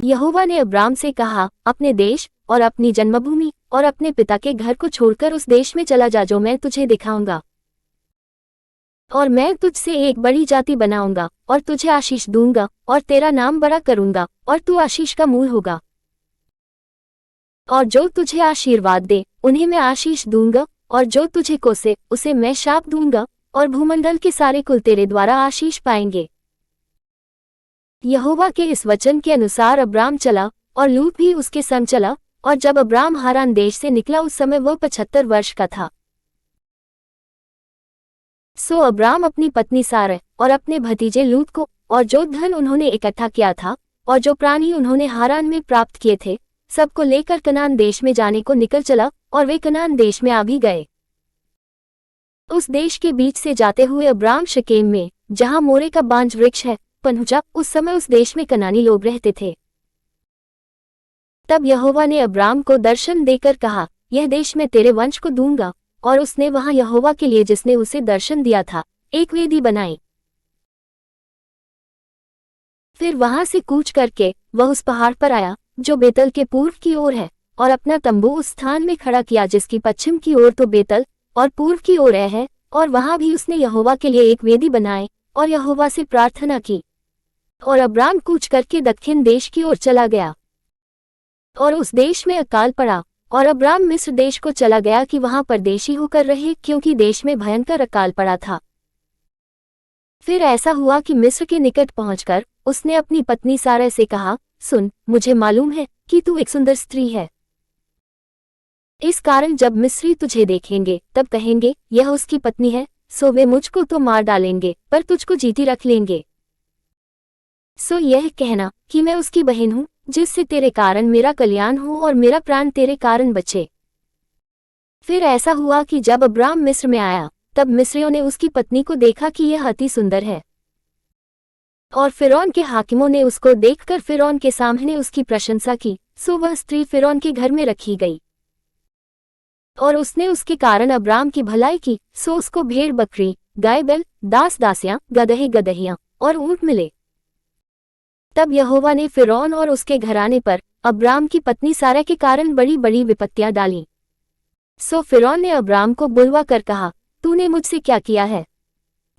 यहोवा ने अब्राम से कहा, अपने देश और अपनी जन्मभूमि और अपने पिता के घर को छोड़कर उस देश में चला जा जो मैं तुझे दिखाऊंगा, और मैं तुझसे एक बड़ी जाति बनाऊंगा और तुझे आशीष दूंगा और तेरा नाम बड़ा करूंगा और तू आशीष का मूल होगा। और जो तुझे आशीर्वाद दे उन्हें मैं आशीष दूंगा, और जो तुझे कोसे उसे मैं शाप दूंगा, और भूमंडल के सारे कुल तेरे द्वारा आशीष पाएंगे। यहोवा के इस वचन के अनुसार अब्राम चला और लूत भी उसके संग चला, और जब अब्राम हारान देश से निकला उस समय वह 75 वर्ष का था। सो अब्राम अपनी पत्नी सारै और अपने भतीजे लूत को और जो धन उन्होंने इकट्ठा किया था और जो प्राणी उन्होंने हारान में प्राप्त किए थे, सबको लेकर कनान देश में जाने को निकल चला, और वे कनान देश में आ भी गए। उस देश के बीच से जाते हुए अब्राम शकेम में, जहां मोरे का बांज वृक्ष है, पहुंचा। उस समय उस देश में कनानी लोग रहते थे। तब यहोवा ने अब्राम को दर्शन देकर कहा, यह देश मैं तेरे वंश को दूंगा, और उसने वहां यहोवा के लिए जिसने उसे दर्शन दिया था एक वेदी बनाई। फिर वहां से कूच करके वह उस पहाड़ पर आया जो बेतल के पूर्व की ओर है, और अपना तंबू उस स्थान में खड़ा किया जिसकी पश्चिम की ओर तो बेतल और पूर्व की ओर है, और वहां भी उसने यहोवा के लिए एक वेदी बनाए और यहोवा से प्रार्थना की। और अब्राम कूच करके दक्षिण देश की ओर चला गया, और उस देश में अकाल पड़ा, और अब्राम मिस्र देश को चला गया कि वहां परदेशी होकर रहे, क्योंकि देश में भयंकर अकाल पड़ा था। फिर ऐसा हुआ कि मिस्र के निकट पहुंचकर उसने अपनी पत्नी सारै से कहा, सुन, मुझे मालूम है कि तू एक सुंदर स्त्री है। इस कारण जब मिस्री तुझे देखेंगे तब कहेंगे, यह उसकी पत्नी है, सो वे मुझको तो मार डालेंगे पर तुझको जीती रख लेंगे। सो यह कहना कि मैं उसकी बहन हूं, जिससे तेरे कारण मेरा कल्याण हो और मेरा प्राण तेरे कारण बचे। फिर ऐसा हुआ कि जब अब्राम मिस्र में आया तब मिस्रियों ने उसकी पत्नी को देखा कि यह अति सुंदर है, और फिरौन के हाकिमों ने उसको देखकर फिरौन के सामने उसकी प्रशंसा की। सो वह स्त्री फिरौन के घर में रखी गई, और उसने उसके कारण अब्राम की भलाई की। सो उसको भेड़ बकरी, गाय बैल, दास दासियां, गदहे गदहियां और ऊंट मिले। तब यहोवा ने फिरौन और उसके घराने पर अब्राम की पत्नी सारै के कारण बड़ी बड़ी विपत्तियां डाली। सो फिरौन ने अब्राम को बुलवा कर कहा, तूने मुझसे क्या किया है?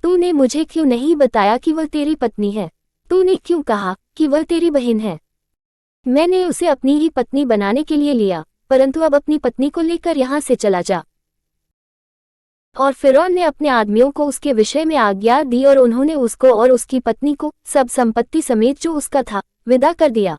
तूने मुझे क्यों नहीं बताया कि वह तेरी पत्नी है? तूने क्यों कहा कि वह तेरी बहन है? मैंने उसे अपनी ही पत्नी बनाने के लिए लिया, परंतु अब अपनी पत्नी को लेकर यहाँ से चला जा। और फिरौन ने अपने आदमियों को उसके विषय में आज्ञा दी, और उन्होंने उसको और उसकी पत्नी को सब संपत्ति समेत जो उसका था विदा कर दिया।